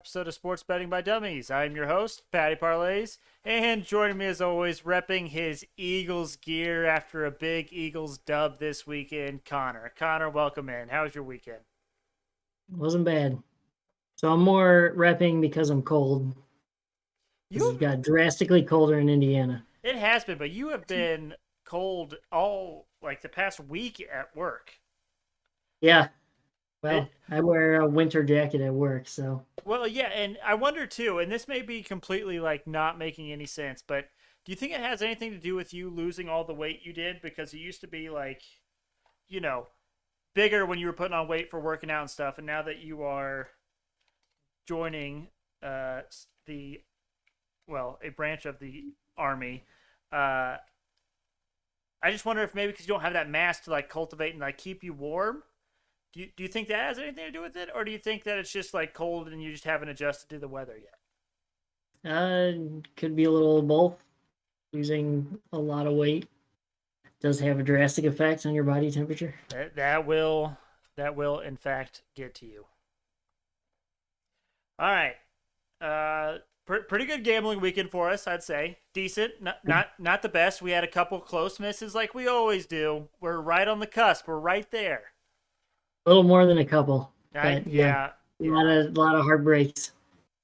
Episode of Sports Betting by Dummies. I'm your host, Patty Parlays, and joining me as always, repping his Eagles gear after a big Eagles dub this weekend, Connor. Connor, welcome in. How was your weekend? Wasn't bad. So I'm more repping because I'm cold. Because it You got drastically colder in Indiana. It has been, but you have been cold all like the past week at work. Yeah. It Well, I wear a winter jacket at work, so Well, yeah, and I wonder too, and this may be completely like not making any sense, but do you think it has anything to do with you losing all the weight you did? Because you used to be like, you know, bigger when you were putting on weight for working out and stuff, and now that you are joining the a branch of the army, uh, I just wonder if maybe because you don't have that mass to like cultivate and like keep you warm. Do you think that has anything to do with it, or do you think that it's just like cold and you just haven't adjusted to the weather yet? uh could be a little of both. Losing a lot of weight does have a drastic effect on your body temperature. That will in fact get to you. All right. Pretty good gambling weekend for us, I'd say. Decent, not the best. We had a couple close misses, like we always do. We're right on the cusp. We're right there. A little more than a couple. I But yeah, Yeah, a yeah. lot of heartbreaks.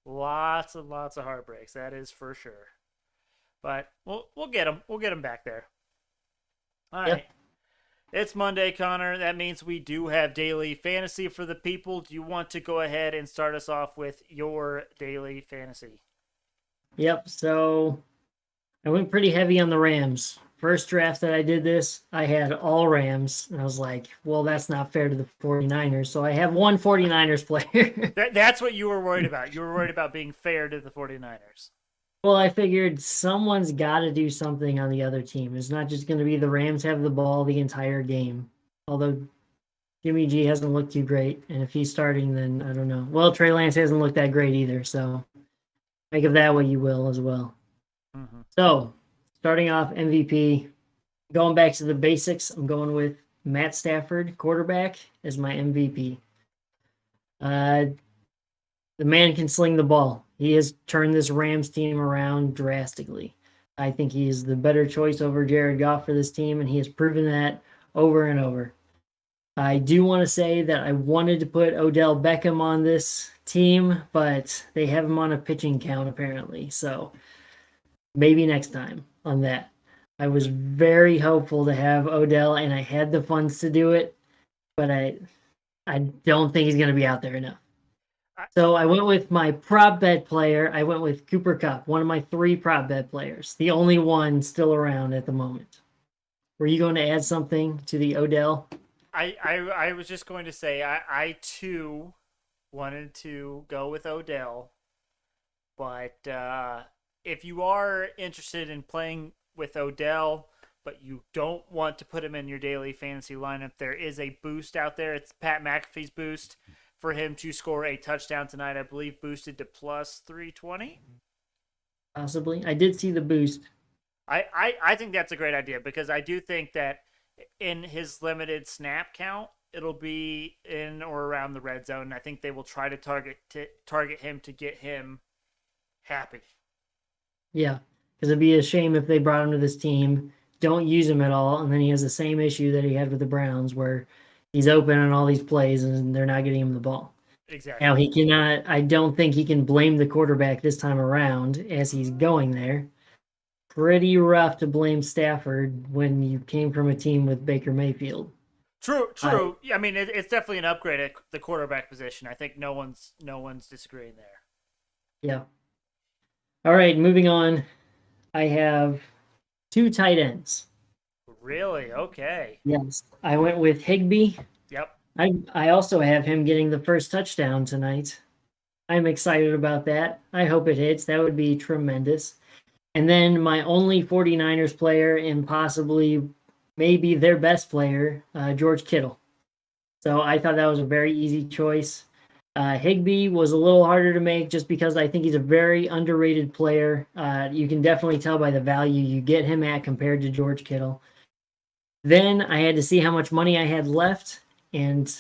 Lots and lots of heartbreaks. That is for sure. But we'll get them. We'll get them back there. All right. Yep. It's Monday, Connor. That means we do have daily fantasy for the people. Do you want to go ahead and start us off with your daily fantasy? Yep. So I went pretty heavy on the Rams. First draft that I did this, I had all Rams. And I was like, well, that's not fair to the 49ers. So I have one 49ers player. That's what you were worried about. You were worried about being fair to the 49ers. Well, I figured someone's got to do something on the other team. It's not just going to be the Rams have the ball the entire game. Although Jimmy G hasn't looked too great. And if he's starting, then I don't know. Well, Trey Lance hasn't looked that great either. So make of that what you will as well. Mm-hmm. So starting off MVP, going back to the basics, I'm going with Matt Stafford, quarterback, as my MVP. The man can sling the ball. He has turned this Rams team around drastically. I think he is the better choice over Jared Goff for this team, and he has proven that over and over. I do want to say that I wanted to put Odell Beckham on this team, but they have him on a pitching count apparently. So maybe next time on that. I was very hopeful to have Odell, and I had the funds to do it, but I don't think he's going to be out there enough. So I went with my prop bet player. I went with Cooper Kupp, one of my 3 prop bet players, the only one still around at the moment. Were you going to add something to the Odell? I was just going to say I too wanted to go with Odell, but if you are interested in playing with Odell, but you don't want to put him in your daily fantasy lineup, there is a boost out there. It's Pat McAfee's boost for him to score a touchdown tonight. I believe boosted to plus 320. Possibly. I did see the boost. I think that's a great idea because I do think that in his limited snap count, it'll be in or around the red zone. I think they will try to target him to get him happy. Yeah, because it'd be a shame if they brought him to this team, don't use him at all, and then he has the same issue that he had with the Browns where he's open on all these plays and they're not getting him the ball. Exactly. Now, he cannot, I don't think he can blame the quarterback this time around as he's going there. Pretty rough to blame Stafford when you came from a team with Baker Mayfield. True. I mean, it's definitely an upgrade at the quarterback position. I think no one's disagreeing there. Yeah. All right, moving on. I have 2 tight ends. Really? Okay. Yes. I went with Higbee. Yep. I also have him getting the first touchdown tonight. I'm excited about that. I hope it hits. That would be tremendous. And then my only 49ers player and possibly maybe their best player, George Kittle. So I thought that was a very easy choice. Higbee was a little harder to make just because I think he's a very underrated player. You can definitely tell by the value you get him at compared to George Kittle. Then I had to see how much money I had left, and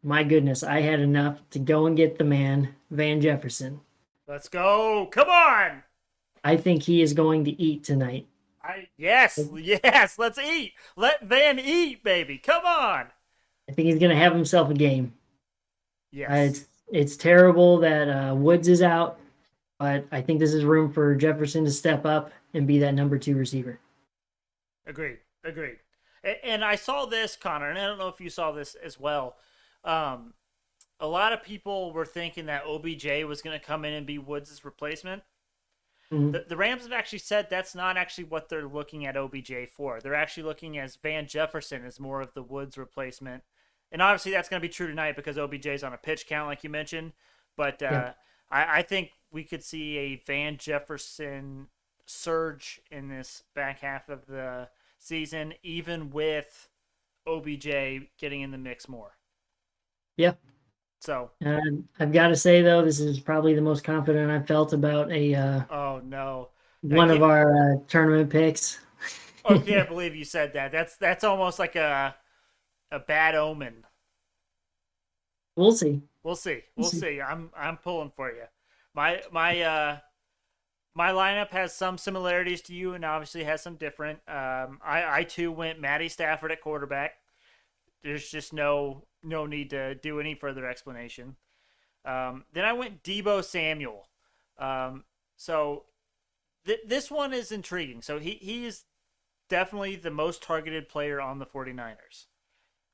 my goodness, I had enough to go and get the man, Van Jefferson. Let's go. Come on. I think he is going to eat tonight. Yes, let's eat. Let Van eat, baby. Come on. I think he's going to have himself a game. Yes. It's terrible that Woods is out, but I think this is room for Jefferson to step up and be that number 2 receiver. Agreed. Agreed. And I saw this, Connor, and I don't know if you saw this as well. Um, a lot of people were thinking that OBJ was going to come in and be Woods' replacement. Mhm. The Rams have actually said that's not actually what they're looking at OBJ for. They're actually looking as Van Jefferson as more of the Woods replacement. And obviously that's going to be true tonight because OBJ's on a pitch count, like you mentioned. But Yeah. I think we could see a Van Jefferson surge in this back half of the season, even with OBJ getting in the mix more. Yeah. So, I've got to say though, this is probably the most confident I've felt about a oh no, I one of can't. our tournament picks. I can't believe you said that. That's almost like a bad omen. We'll see. We'll see. We'll see. I'm pulling for you. My lineup has some similarities to you, and obviously has some different. I too went Matty Stafford at quarterback. There's just no need to do any further explanation. Then I went Debo Samuel. So this one is intriguing. So he is definitely the most targeted player on the 49ers.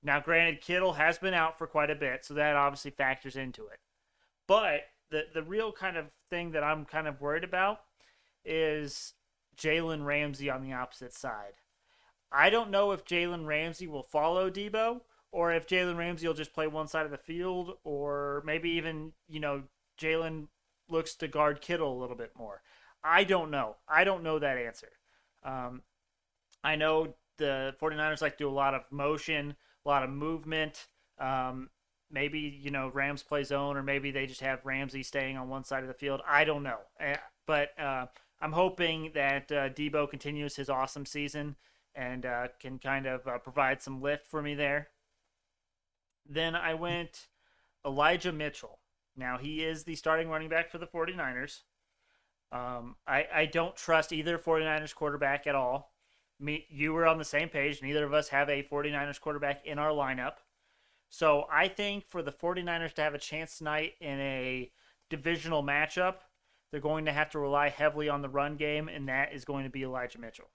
Now, granted, Kittle has been out for quite a bit, so that obviously factors into it. But the real kind of thing that I'm kind of worried about is Jalen Ramsey on the opposite side. I don't know if Jalen Ramsey will follow Debo or if Jalen Ramsey will just play one side of the field, or maybe even, Jalen looks to guard Kittle a little bit more. I don't know. I don't know that answer. Um, I know the 49ers like to do a lot of motion, a lot of movement. Maybe, Rams play zone, or maybe they just have Ramsey staying on one side of the field. I don't know. But I'm hoping that Debo continues his awesome season and can kind of provide some lift for me there. Then I went Elijah Mitchell. Now, he is the starting running back for the 49ers. I don't trust either 49ers quarterback at all. You were on the same page. Neither of us have a 49ers quarterback in our lineup. So I think for the 49ers to have a chance tonight in a divisional matchup, they're going to have to rely heavily on the run game, and that is going to be Elijah Mitchell.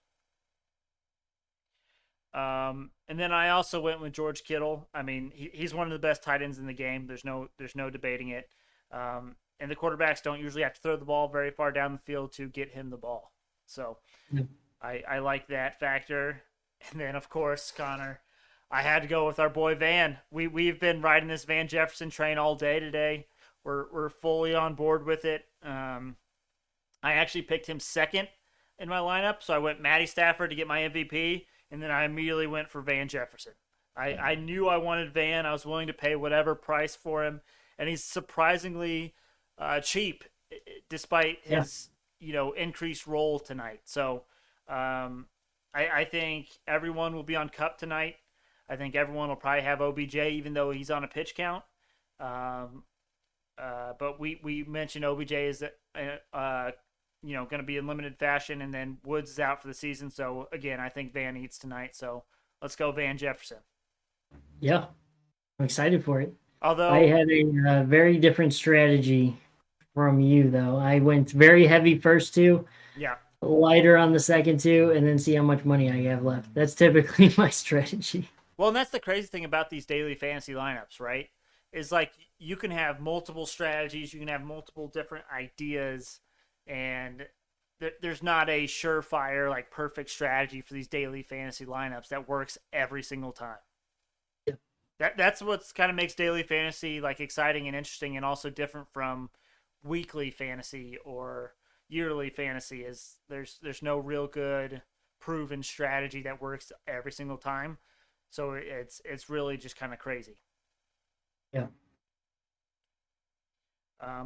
And then I also went with George Kittle. I mean, he's one of the best tight ends in the game. There's no debating it. And the quarterbacks don't usually have to throw the ball very far down the field to get him the ball. So Yeah. I like that factor. And then, of course, Connor, I had to go with our boy Van. We've been riding this Van Jefferson train all day today. We're fully on board with it. I actually picked him second in my lineup, so I went Matty Stafford to get my MVP, and then I immediately went for Van Jefferson. I knew I wanted Van. I was willing to pay whatever price for him, and he's surprisingly cheap, despite Yeah. his increased role tonight. So I think everyone will be on Cup tonight. I think everyone will probably have OBJ, even though he's on a pitch count. But we mentioned OBJ is going to be in limited fashion, and then Woods is out for the season. So again, I think Van eats tonight. So let's go Van Jefferson. Yeah. I'm excited for it. I Although, had a very different strategy from you, though. I went very heavy first two, yeah. lighter on the second two, and then see how much money I have left. That's typically my strategy. Well, and that's the crazy thing about these daily fantasy lineups, right? Is like you can have multiple strategies, you can have multiple different ideas, and there's not a surefire, like perfect strategy for these daily fantasy lineups that works every single time. Yeah. That's what's kind of makes daily fantasy like exciting and interesting, and also different from weekly fantasy or yearly fantasy. Is there's no real good proven strategy that works every single time, so it's really just kind of crazy. Yeah.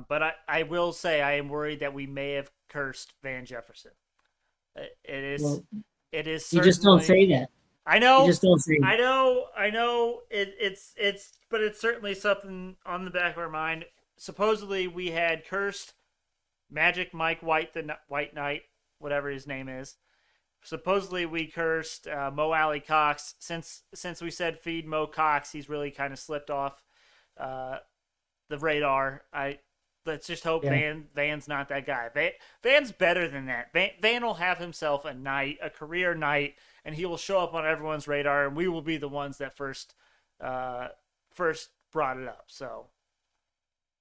But I will say I am worried that we may have cursed Van Jefferson. It is Well, it is you just don't certainly. say that. I You know, just don't say I that. know, I know. It's but it's certainly something on the back of our mind. supposedly we had cursed Magic Mike White, the White Knight, whatever his name is. Supposedly we cursed Mo Alley Cox. Since we said feed Mo Cox, he's really kind of slipped off uh, the radar. I Let's just hope Yeah. Van's not that guy. Van's better than that. Van will have himself a career night, and he will show up on everyone's radar, and we will be the ones that uh, first brought it up. So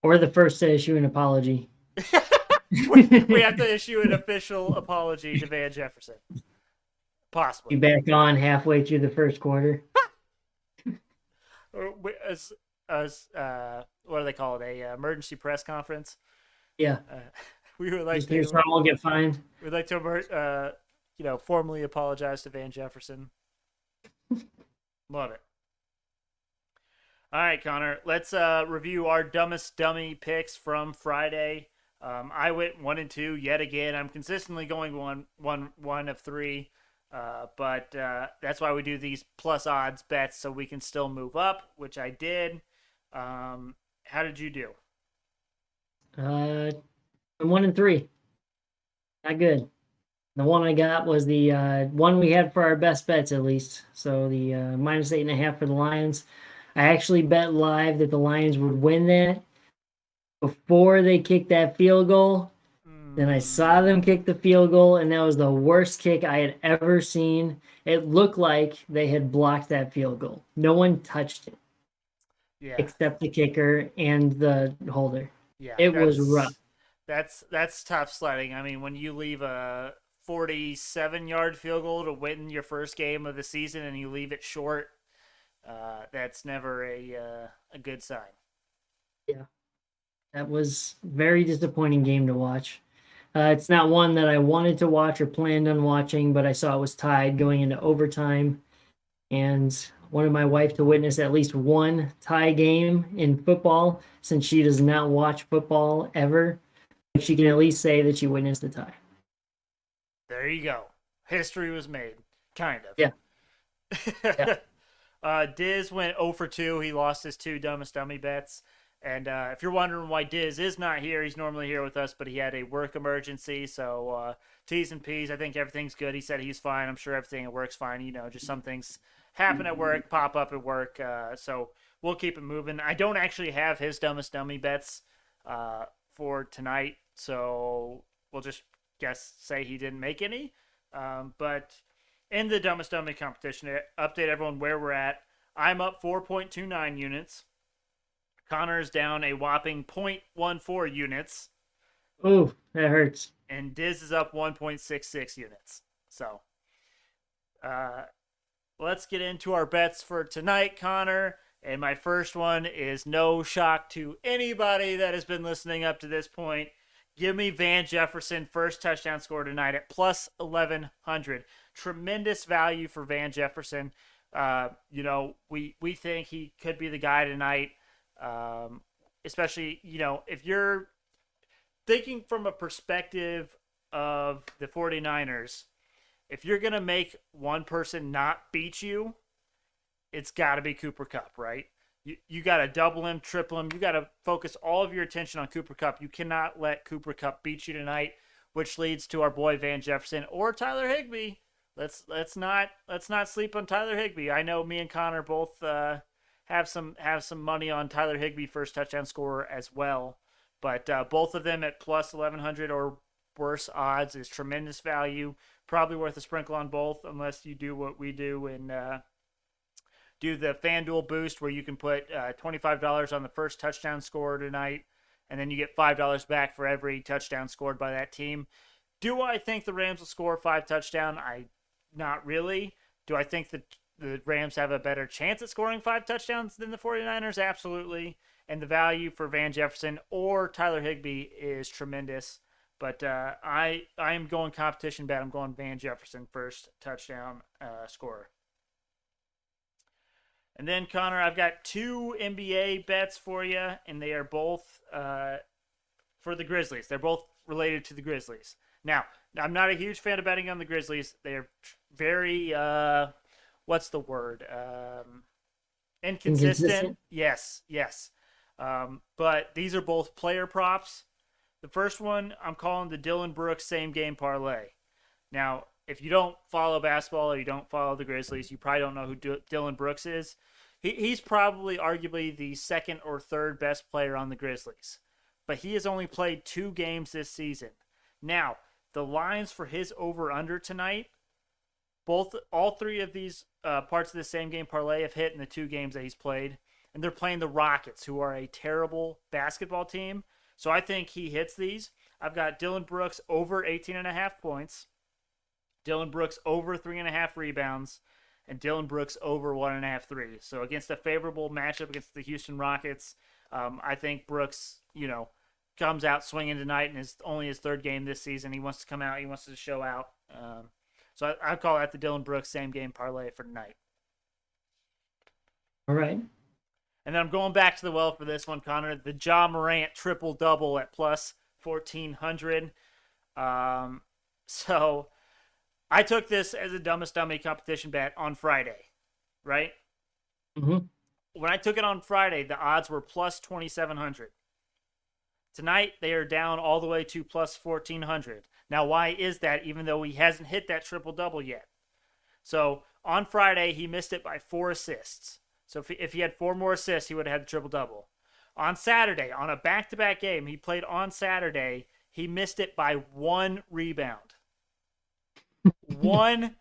Or the first to issue an apology. we have to issue an official apology to Van Jefferson, Be possibly. back on halfway through the first quarter. Or what do they call it? A emergency press conference. Yeah. Uh, we would like Just hear to someone get fined. formally apologize to Van Jefferson. Love it. All right, Connor. Let's review our dumbest dummy picks from Friday. I went 1-2 yet again. I'm consistently going one of three, but that's why we do these plus odds bets so we can still move up, which I did. How did you do? I'm 1-3. Not good. The one I got was the one we had for our best bets, at least. So the -8.5 for the Lions. I actually bet live that the Lions would win that before they kicked that field goal. Then I saw them kick the field goal, and that was the worst kick I had ever seen. It looked like they had blocked that field goal. No one touched it Yeah, except the kicker and the holder. yeah. It was rough. That's tough sledding. I mean, when you leave a 47-yard field goal to win your first game of the season and you leave it short, that's never a good sign. Yeah, that was very disappointing game to watch. It's not one that I wanted to watch or planned on watching, but I saw it was tied going into overtime, and wanted my wife to witness at least one tie game in football since she does not watch football ever. But she can at least say that she witnessed the tie. There you go. History was made, kind Yeah, yeah. of. Diz went 0 for 2. He lost his two dumbest dummy bets. And if you're wondering why Diz is not here, he's normally here with us, but he had a work emergency. So T's and P's, I think everything's good. He said he's fine. I'm sure everything at work's fine. You know, just some things happen at work, pop up at work. So we'll keep it moving. I don't actually have his dumbest dummy bets for tonight. So we'll just say he didn't make any. But in the dumbest dummy competition, update everyone where we're at. I'm up 4.29 units. Connor's down a whopping 0.14 units. Oh, that hurts. And Diz is up 1.66 units. So uh, let's get into our bets for tonight, Connor. And my first one is no shock to anybody that has been listening up to this point. Give me Van Jefferson first touchdown score tonight at plus 1100. Tremendous value for Van Jefferson. We think he could be the guy tonight. Especially, if you're thinking from a perspective of the 49ers, if you're going to make one person not beat you, it's got to be Cooper Kupp, right? You got to double him, triple him. You got to focus all of your attention on Cooper Kupp. You cannot let Cooper Kupp beat you tonight, which leads to our boy Van Jefferson or Tyler Higbee. Let's not sleep on Tyler Higbee. I know me and Connor both have some money on Tyler Higbee first touchdown scorer as well, but both of them at plus 1100 or worse odds is tremendous value. Probably worth a sprinkle on both, unless you do what we do and do the FanDuel boost where you can put $25 on the first touchdown scorer tonight, and then you get $5 back for every touchdown scored by that team. Do I think the Rams will score 5 touchdowns? Not really. Do I think the Rams have a better chance at scoring 5 touchdowns than the 49ers? Absolutely. And the value for Van Jefferson or Tyler Higbee is tremendous. But I am going competition bet. I'm going Van Jefferson first touchdown scorer. And then, Connor, I've got 2 NBA bets for you, and they are both for the Grizzlies. They're both related to the Grizzlies. Now, I'm not a huge fan of betting on the Grizzlies. They're very, what's the word? Inconsistent. Inconsistent? Yes. But these are both player props. The first one, I'm calling the Dylan Brooks same game parlay. Now, if you don't follow basketball or you don't follow the Grizzlies, you probably don't know who Dylan Brooks is. He's probably arguably the second or third best player on the Grizzlies, but he has only played 2 games this season. Now, the lines for his over under tonight, all three of these parts of the same game parlay have hit in the 2 games that he's played, and they're playing the Rockets, who are a terrible basketball team. So I think he hits these. I've got Dylan Brooks over 18.5 points, Dylan Brooks over 3.5 rebounds, and Dylan Brooks over 1.5 threes. So against a favorable matchup against the Houston Rockets, I think Brooks, comes out swinging tonight, and is only his 3rd game this season. He wants to come out. He wants to show out. So I call that the Dylan Brooks same game parlay for tonight. All right. And then I'm going back to the well for this one, Connor. The Ja Morant triple double at plus 1,400. So I took this as a dumbest dummy competition bet on Friday, right? Mm-hmm. When I took it on Friday, the odds were plus 2,700. Tonight, they are down all the way to plus 1,400. Now, why is that, even though he hasn't hit that triple-double yet? So, on Friday, he missed it by 4 assists. So, if he had 4 more assists, he would have had the triple-double. On Saturday, on a back-to-back game, he played on Saturday, he missed it by 1 rebound. 1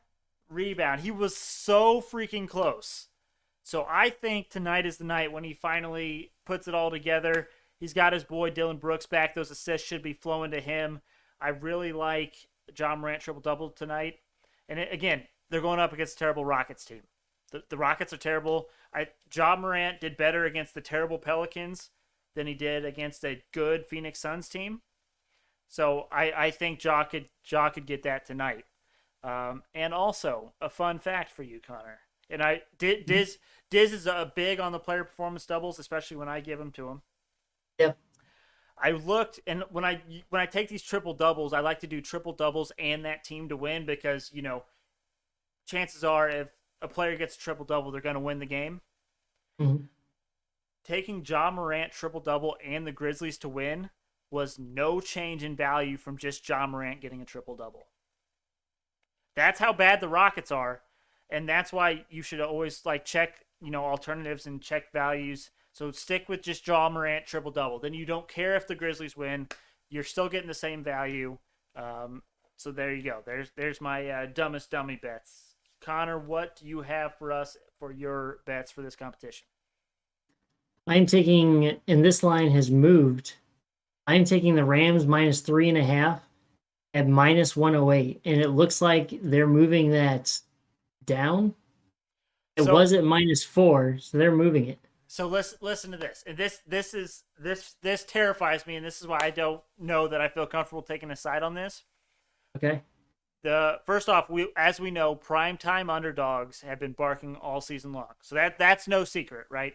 rebound. He was so freaking close. So, I think tonight is the night when he finally puts it all together. He's got his boy Dylan Brooks back. Those assists should be flowing to him. I really like Ja Morant triple-double tonight. And again, they're going up against a terrible Rockets team. The Rockets are terrible. Ja Morant did better against the terrible Pelicans than he did against a good Phoenix Suns team. So I think Ja could get that tonight. And also, a fun fact for you, Connor. And Diz is big on the player performance doubles, especially when I give them to him. Yep. I looked, and when I take these triple doubles, I like to do triple doubles and that team to win, because chances are if a player gets a triple double, they're going to win the game. Mm-hmm. Taking Ja Morant triple double and the Grizzlies to win was no change in value from just Ja Morant getting a triple double. That's how bad the Rockets are, and that's why you should always check alternatives and check values. So stick with just Ja Morant triple-double. Then you don't care if the Grizzlies win. You're still getting the same value. So there you go. There's my dumbest dummy bets. Connor, what do you have for us for your bets for this competition? I'm taking, and this line has moved. I'm taking the Rams minus 3.5 at minus 108. And it looks like they're moving that down. It was at minus 4, so they're moving it. So listen to this, and this terrifies me, and this is why I don't know that I feel comfortable taking a side on this. Okay. First off, as we know, primetime underdogs have been barking all season long, so that's no secret, right?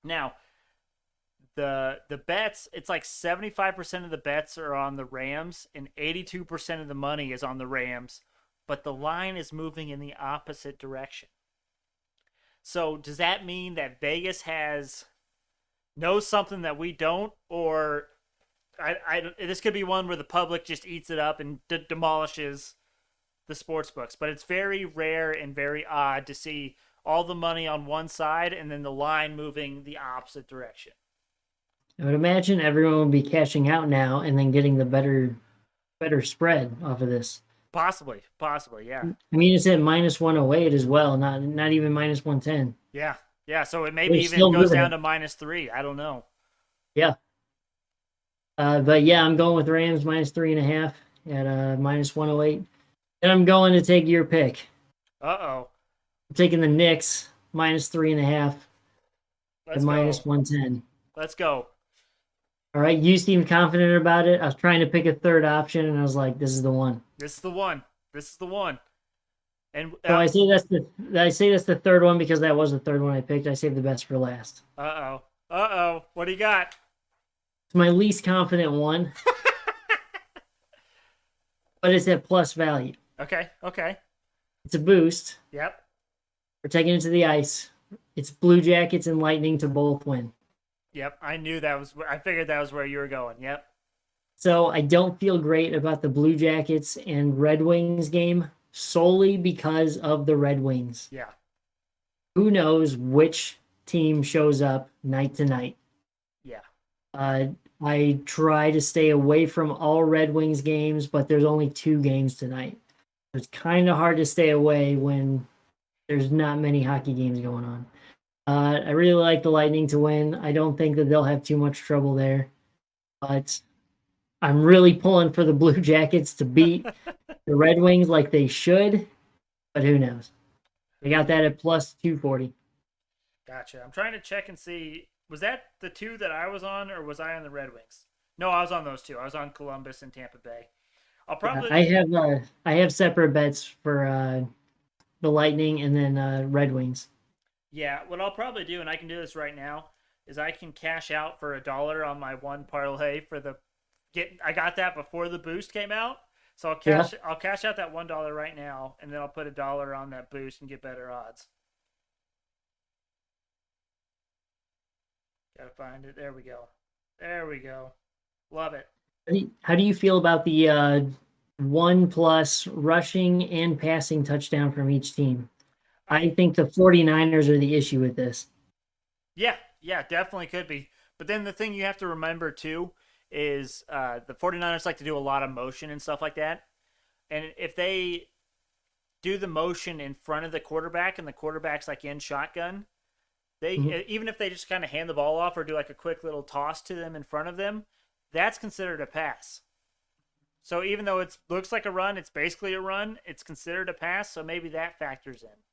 Now, the bets, it's like 75% of the bets are on the Rams, and 82% of the money is on the Rams, but the line is moving in the opposite direction. So does that mean that Vegas knows something that we don't, or this could be one where the public just eats it up and demolishes the sports books? But it's very rare and very odd to see all the money on one side and then the line moving the opposite direction. I would imagine everyone would be cashing out now and then getting the better spread off of this. Possibly, yeah. I mean, it's at minus 108 as well, not even minus 110. Yeah. So it maybe even goes down to minus 3. I don't know. Yeah. But yeah, I'm going with Rams minus 3.5 at minus 108. And I'm going to take your pick. I'm taking the Knicks minus 3.5 at minus 110. Let's go. All right, you seem confident about it. I was trying to pick a third option, and I was like, "This is the one." This is the one. And so I say that's the third one because that was the third one I picked. I saved the best for last. What do you got? It's my least confident one, but it's at plus value. Okay. It's a boost. Yep. We're taking it to the ice. It's Blue Jackets and Lightning to both win. Yep, I knew that was. I figured that was where you were going. Yep. So I don't feel great about the Blue Jackets and Red Wings game solely because of the Red Wings. Yeah. Who knows which team shows up night to night? Yeah. Uh, I try to stay away from all Red Wings games, but there's only 2 games tonight. It's kind of hard to stay away when there's not many hockey games going on. I really like the Lightning to win. I don't think that they'll have too much trouble there, but I'm really pulling for the Blue Jackets to beat the Red Wings like they should, but who knows? I Who got that knows? at plus 240. Gotcha. I'm trying to check and see. Was that the two that I was on, or was I on the Red Wings? No, I was on those two. I was on Columbus and Tampa Bay. I'll Yeah, probably. I have separate bets for the Lightning and then Red Wings. Yeah, what I'll probably do, and I can do this right now, is I can cash out for $1 on my one parlay for the get. I got that before the boost came out, so Yeah, I'll cash out that $1 right now, and then I'll put $1 on that boost and get better odds. Gotta find it. There we go. There we go. Love it. how do you feel about the 1+ rushing and passing touchdown from each team? I I think the 49ers are the issue with this. Yeah, yeah, definitely could be. But then the thing you have to remember too is the 49ers like to do a lot of motion and stuff like that. And if they do the motion in front of the quarterback and the quarterback's like in shotgun, Mhm. they even if they just kind of hand the ball off or do like a quick little toss to them in front of them, that's considered a pass. So even though it looks like a run, it's basically a run. It's considered a pass, so maybe that factors in.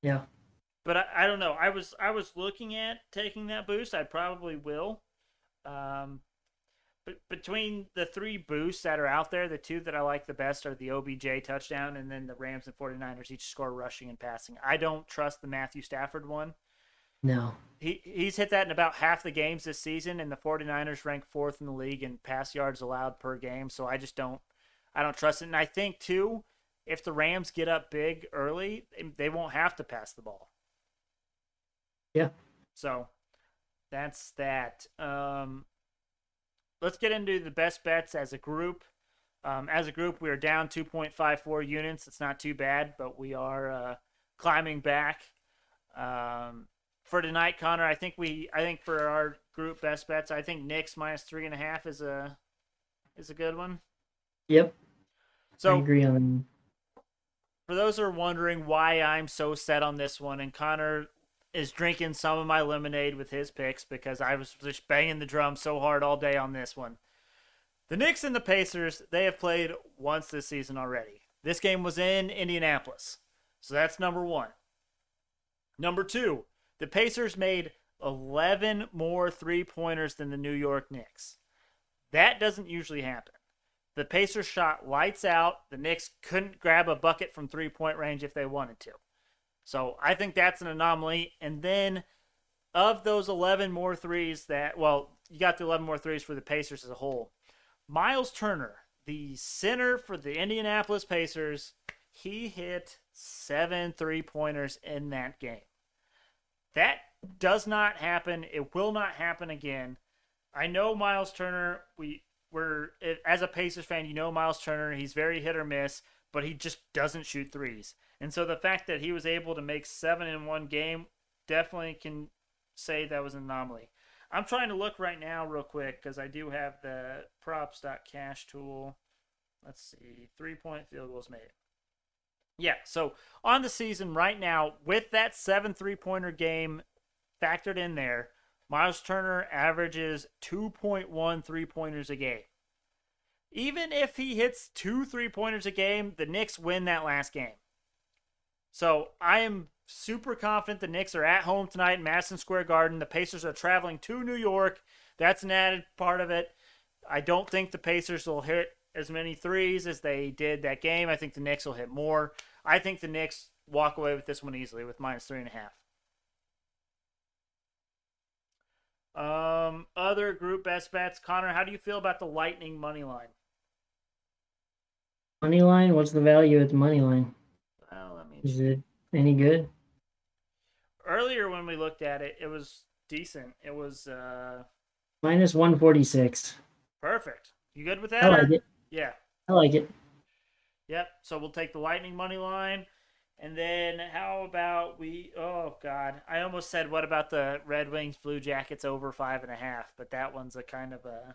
Yeah. But I don't know. I was looking at taking that boost. I probably will. Um, but between the three boosts that are out there, the two that I like the best are the OBJ touchdown and then the Rams and 49ers each score rushing and passing. I don't trust the Matthew Stafford one. No. He's hit that in about half the games this season, and the 49ers rank fourth in the league in pass yards allowed per game. So I don't trust it. And I think too, if the Rams get up big early, they won't have to pass the ball. Yeah. So that's that. Let's get into the best bets as a group. As a group, we are down 2.54 units. It's not too bad, but we are climbing back. For tonight, Connor, I think for our group best bets, I think Knicks minus 3.5 is a good one. Yep. I So agree on for those who are wondering why I'm so set on this one, and Connor is drinking some of my lemonade with his picks because I was just banging the drum so hard all day on this one. The Knicks and the Pacers, they have played once this season already. This game was in Indianapolis. So that's number one. Number two, the Pacers made 11 more 3 pointers than the New York Knicks. That doesn't usually happen. The Pacers shot lights out. The Knicks couldn't grab a bucket from 3 point range if they wanted to. So I think that's an anomaly. And then of those 11 more threes that, well, you got the 11 more threes for the Pacers as a whole. Miles Turner, the center for the Indianapolis Pacers, he hit 7 3 pointers in that game. That does not happen. It will not happen again. I know Miles Turner. We're as a Pacers fan, you know Miles Turner. He's very hit or miss, but he just doesn't shoot threes. And so the fact that he was able to make seven in one game definitely can say that was an anomaly. I'm trying to look right now, real quick, because I do have the props.cash tool. Let's see, 3 point field goals made. Yeah, so on the season right now, with that 7 3 pointer game factored in there, Miles Turner averages 2.1 3 pointers a game. Even if he hits 2 3 pointers a game, the Knicks win that last game. So I am super confident the Knicks are at home tonight in Madison Square Garden. The Pacers are traveling to New York. That's an added part of it. I don't think the Pacers will hit as many threes as they did that game. I think the Knicks will hit more. I think the Knicks walk away with this one easily with minus 3.5. Other group best bets. Connor, how do you feel about the Lightning money line? money line. What's the value at the money line? Well, let me Is check. it any good? Earlier when we looked at it, it was decent. It was Minus 146. perfect. You good with I that, like or it. yeah? I like it. Yep. So we'll take the Lightning money line. And then how about we? Oh God, I almost said what about the Red Wings Blue Jackets over 5.5, but that one's a kind of a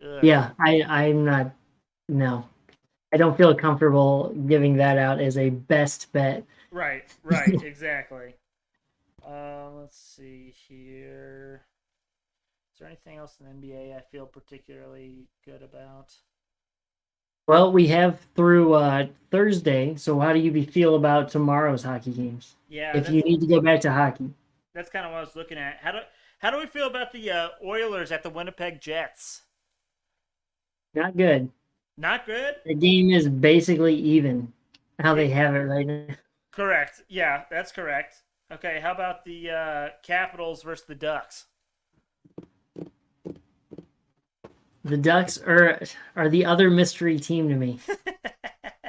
ugh. Yeah, I'm not. No, I don't feel comfortable giving that out as a best bet. Right, right, exactly. Let's see here. Is there anything else in the NBA I feel particularly good about? Well, we have through Thursday. So how do you feel about tomorrow's hockey games? Yeah, If you need to go back to hockey, that's kind of what I was looking at. How do we feel about the Oilers at the Winnipeg Jets? not good. Not good. The game is basically even. How Yeah, they have it right now. correct. Yeah, that's correct. Okay, how about the Capitals versus the Ducks? The Ducks are the other mystery team to me.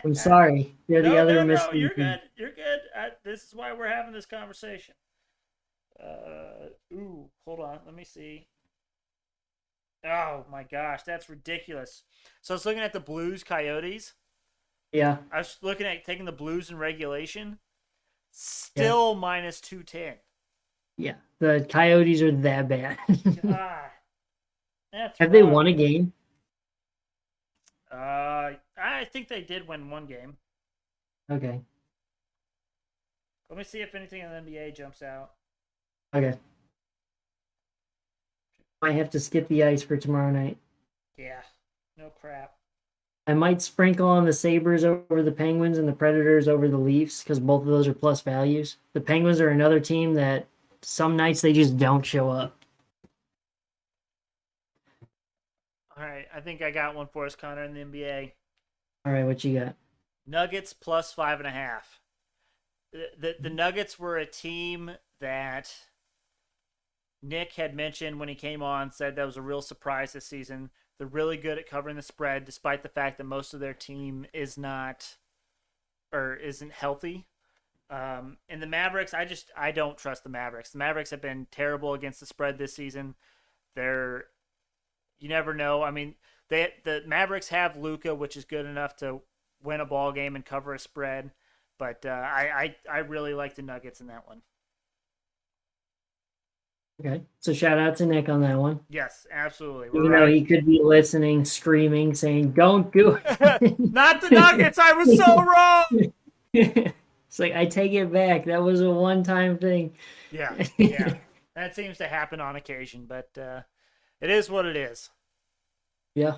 I'm sorry, they're the No, other no, no. mystery You're team. good. You're good. This is why we're having this conversation. Hold on. Let me see. Oh my gosh, that's ridiculous. So I was looking at the Blues Coyotes. Yeah, I was looking at taking the Blues in regulation. yeah, Still minus 210. yeah. The Coyotes are that bad. God, that's Have they rough. won a game? I think they did win one game. Okay, Let me see if anything in the NBA jumps out. okay. Might have to skip the ice for tomorrow night. Yeah, no crap. I might sprinkle on the Sabres over the Penguins and the Predators over the Leafs because both of those are plus values. The Penguins are another team that some nights they just don't show up. All right, I think I got one for us, Connor, in the NBA. All right, what you got? Nuggets plus 5.5. The Nuggets were a team that Nick had mentioned when he came on, said that was a real surprise this season. They're really good at covering the spread, despite the fact that most of their team is not or isn't healthy. And the Mavericks, I don't trust the Mavericks. The Mavericks have been terrible against the spread this season. They're you never know. I mean, the Mavericks have Luka, which is good enough to win a ball game and cover a spread. But I really like the Nuggets in that one. Okay, so shout out to Nick on that one. Yes, absolutely. We're Even though right. he could be listening, screaming, saying, "Don't do Not the it." Nuggets. I was so wrong. It's like I take it back. That was a one-time thing. Yeah, yeah. That seems to happen on occasion, but it is what it is. Yeah.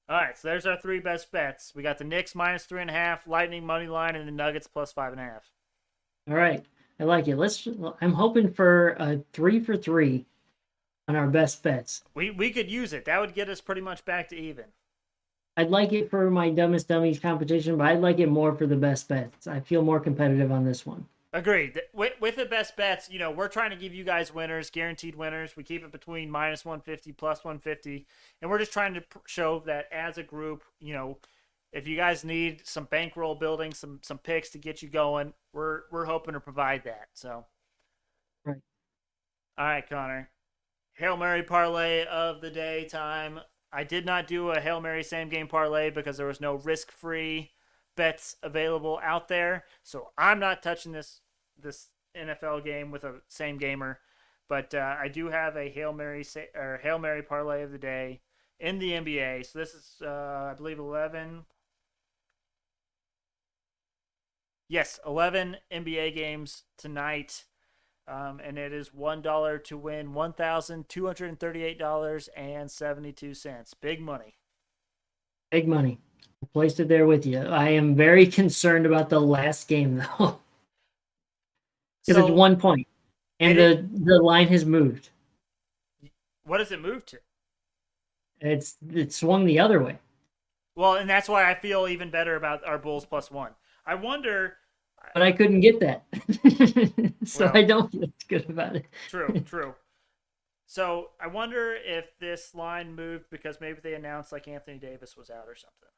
All right, so there's our three best bets. We got the Knicks minus 3.5, Lightning money line, and the Nuggets plus 5.5. All right. I like it. I'm hoping for a 3 for 3 on our best bets. We could use it. That would get us pretty much back to even. I'd like it for my dumbest dummies competition, but I'd like it more for the best bets. I feel more competitive on this one. Agreed. With the best bets, we're trying to give you guys winners, guaranteed winners. We keep it between minus 150, plus 150. And we're just trying to show that as a group, if you guys need some bankroll building, some picks to get you going, we're hoping to provide that. So, Right. all right, Connor. Hail Mary parlay of the day time. I did not do a Hail Mary same game parlay because there was no risk free bets available out there. So I'm not touching this NFL game with a same gamer. But I do have a Hail Mary parlay of the day in the NBA. So this is I believe 11. Yes, 11 NBA games tonight. And it is $1 to win $1,238.72. Big money. Big money. I placed it there with you. I am very concerned about the last game though. Because it's So 1 point. And it the line has moved. what does it move to? It swung the other way. Well, and that's why I feel even better about our Bulls plus one. I wonder. But I couldn't get that. So I Well, don't feel good about it. true, true. So I wonder if this line moved because maybe they announced like Anthony Davis was out or something.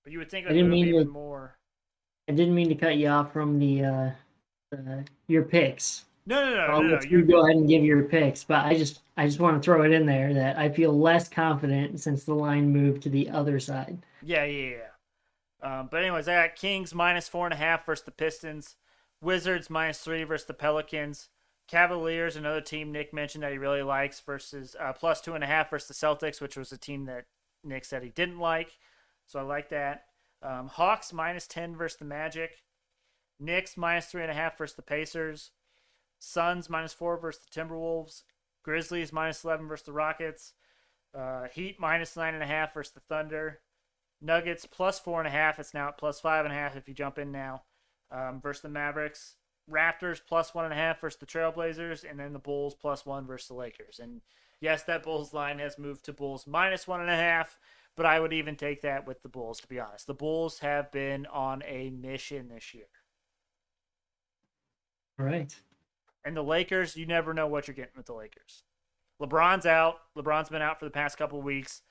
But you would think it I would didn't move mean even more. I didn't mean to cut you off from the your picks. I'll No. let you go ahead and give your picks, but I just want to throw it in there that I feel less confident since the line moved to the other side. But anyways, I got Kings -4.5 versus the Pistons, Wizards -3 versus the Pelicans, Cavaliers, another team Nick mentioned that he really likes, versus +2.5 versus the Celtics, which was a team that Nick said he didn't like. So I like that. Hawks -10 versus the Magic, Knicks -3.5 versus the Pacers, Suns -4 versus the Timberwolves, Grizzlies -11 versus the Rockets, Heat -9.5 versus the Thunder, Nuggets +4.5. It's now at +5.5 if you jump in now, versus the Mavericks. Raptors +1.5 versus the Trailblazers, and then the Bulls +1 versus the Lakers. And yes, that Bulls line has moved to Bulls -1.5, but I would even take that with the Bulls, to be honest. The Bulls have been on a mission this year. All right. And the Lakers, you never know what you're getting with the Lakers. LeBron's out. LeBron's been out for the past couple of weeks.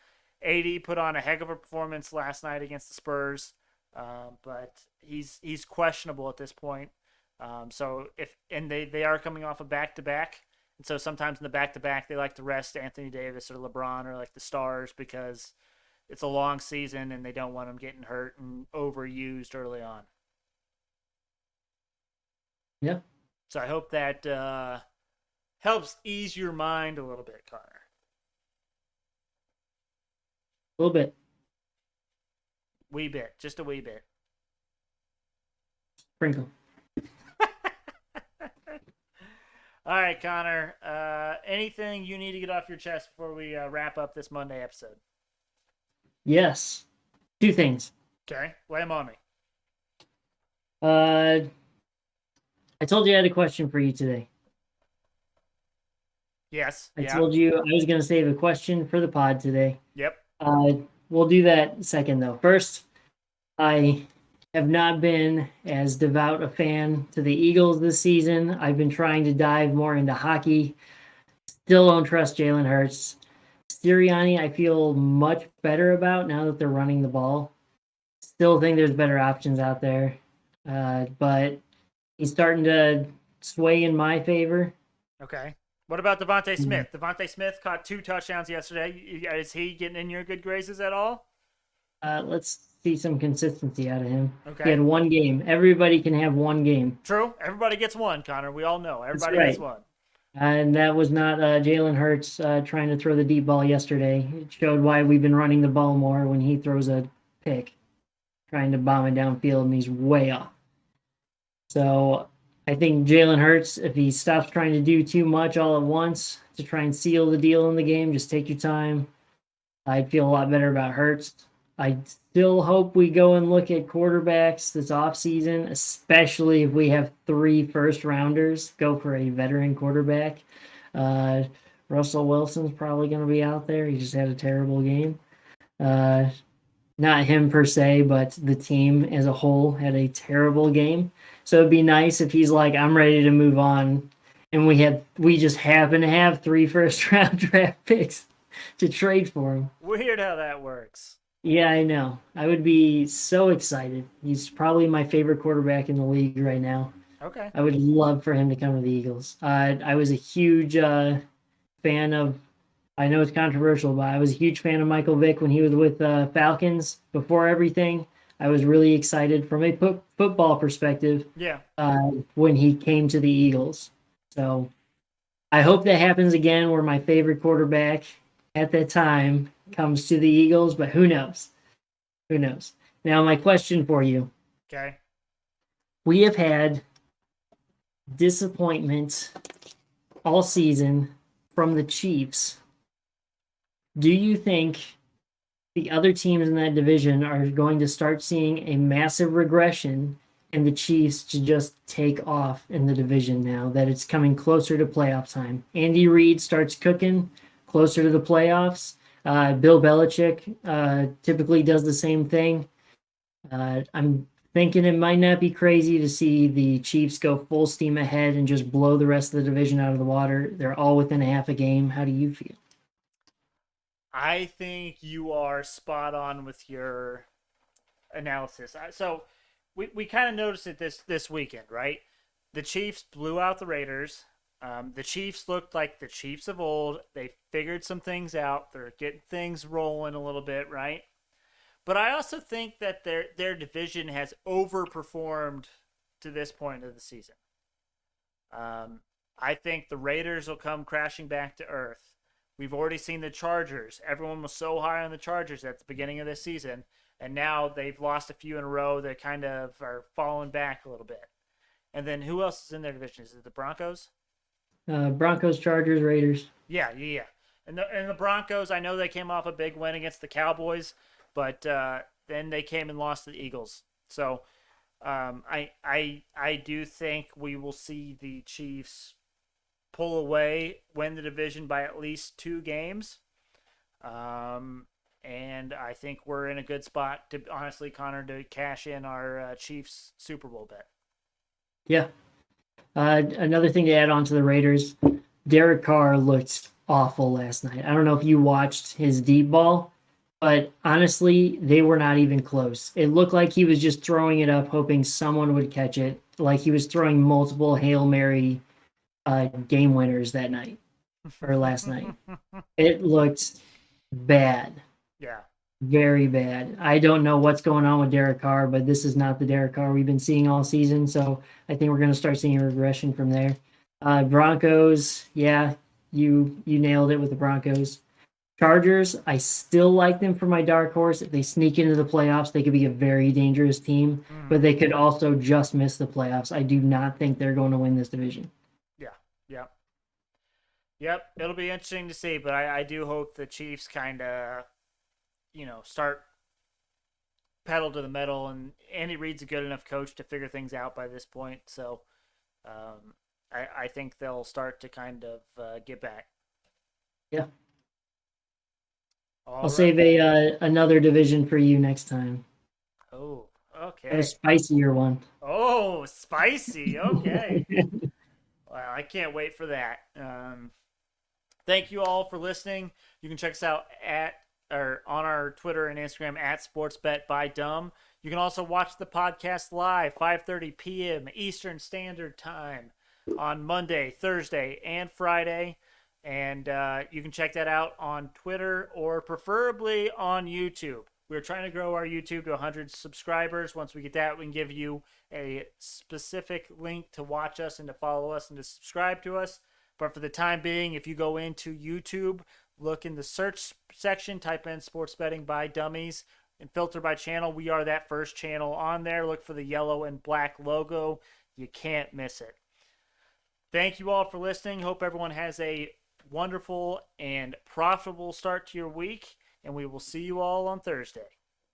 AD put on a heck of a performance last night against the Spurs, but he's questionable at this point. So if and they are coming off a back to back, and so sometimes in the back to back they like to rest Anthony Davis or LeBron or like the stars because it's a long season and they don't want them getting hurt and overused early on. Yeah, So I hope that helps ease your mind a little bit, Connor. a little bit. Wee bit, just a wee bit. Sprinkle. All right, Connor. Anything you need to get off your chest before we wrap up this Monday episode? Yes. Two things. Okay, lay them on me. Uh, I told you I had a question for you today. Yes. I Yeah. told you I was going to save a question for the pod today. Yep. We'll do that second, though. First, I have not been as devout a fan to the Eagles this season. I've been trying to dive more into hockey. Still don't trust Jalen Hurts. Sirianni, I feel much better about now that they're running the ball. Still think there's better options out there, but he's starting to sway in my favor. Okay. What about Devontae Smith? Devontae Smith caught 2 touchdowns yesterday. Is he getting in your good graces at all? Let's see some consistency out of him. Okay. He had one game. Everybody can have one game. True. Everybody gets one, Connor. We all know. Everybody right. gets one. And that was not Jalen Hurts trying to throw the deep ball yesterday. It showed why we've been running the ball more when he throws a pick, trying to bomb it downfield, and he's way off. So I think Jalen Hurts, if he stops trying to do too much all at once to try and seal the deal in the game, just take your time. I'd feel a lot better about Hurts. I still hope we go and look at quarterbacks this offseason, especially if we have 3 first-rounders. Go for a veteran quarterback. Russell Wilson's probably going to be out there. He just had a terrible game. Not him per se, but the team as a whole had a terrible game. So it'd be nice if he's like, I'm ready to move on. And we just happen to have 3 first-round draft picks to trade for him. Weird how that works. Yeah, I know. I would be so excited. He's probably my favorite quarterback in the league right now. Okay. I would love for him to come to the Eagles. I was a huge fan of, I know it's controversial, but I was a huge fan of Michael Vick when he was with Falcons before everything. I was really excited from a football perspective. Yeah. When he came to the Eagles. So I hope that happens again where my favorite quarterback at that time comes to the Eagles, but who knows? Who knows? Now, my question for you. Okay. We have had disappointment all season from the Chiefs. Do you think the other teams in that division are going to start seeing a massive regression and the Chiefs to just take off in the division now that it's coming closer to playoff time? Andy Reid starts cooking closer to the playoffs. Bill Belichick typically does the same thing. I'm thinking it might not be crazy to see the Chiefs go full steam ahead and just blow the rest of the division out of the water. They're all within a half a game. How do you feel? I think you are spot on with your analysis. So we kind of noticed it this weekend, right? The Chiefs blew out the Raiders. The Chiefs looked like the Chiefs of old. They figured some things out. They're getting things rolling a little bit, right? But I also think that their division has overperformed to this point of the season. Um, I think the Raiders will come crashing back to earth. We've already seen the Chargers. Everyone was so high on the Chargers at the beginning of this season, and now they've lost a few in a row. They kind of are falling back a little bit. And then who else is in their division? Is it the Broncos? Broncos, Chargers, Raiders. Yeah. And the Broncos, I know they came off a big win against the Cowboys, but then they came and lost to the Eagles. So I do think we will see the Chiefs pull away, win the division by at least 2 games. And I think we're in a good spot to honestly, Connor, to cash in our Chiefs Super Bowl bet. Yeah. Another thing to add on to the Raiders, Derek Carr looked awful last night. I don't know if you watched his deep ball, but honestly, they were not even close. It looked like he was just throwing it up, hoping someone would catch it, like he was throwing multiple Hail Mary game winners that night or last night. It looked bad. Yeah. Very bad. I don't know what's going on with Derek Carr, but this is not the Derek Carr we've been seeing all season. So I think we're going to start seeing a regression from there. Broncos, yeah, you nailed it with the Broncos. Chargers, I still like them for my dark horse. If they sneak into the playoffs, they could be a very dangerous team, but they could also just miss the playoffs. I do not think they're going to win this division. Yeah. Yep. It'll be interesting to see, but I do hope the Chiefs kind of, start pedal to the metal, and Andy Reid's a good enough coach to figure things out by this point. So I think they'll start to kind of get back. Yeah. All I'll right. save another division for you next time. Oh, okay. A spicier one. Oh, spicy. Okay. Well, I can't wait for that. Thank you all for listening. You can check us out on our Twitter and Instagram at SportsBetByDumb. You can also watch the podcast live 5:30 p.m. Eastern Standard Time on Monday, Thursday, and Friday. And you can check that out on Twitter or preferably on YouTube. We're trying to grow our YouTube to 100 subscribers. Once we get that, we can give you a specific link to watch us and to follow us and to subscribe to us. But for the time being, if you go into YouTube, look in the search section, type in Sports Betting by Dummies, and filter by channel. We are that first channel on there. Look for the yellow and black logo. You can't miss it. Thank you all for listening. Hope everyone has a wonderful and profitable start to your week, and we will see you all on Thursday.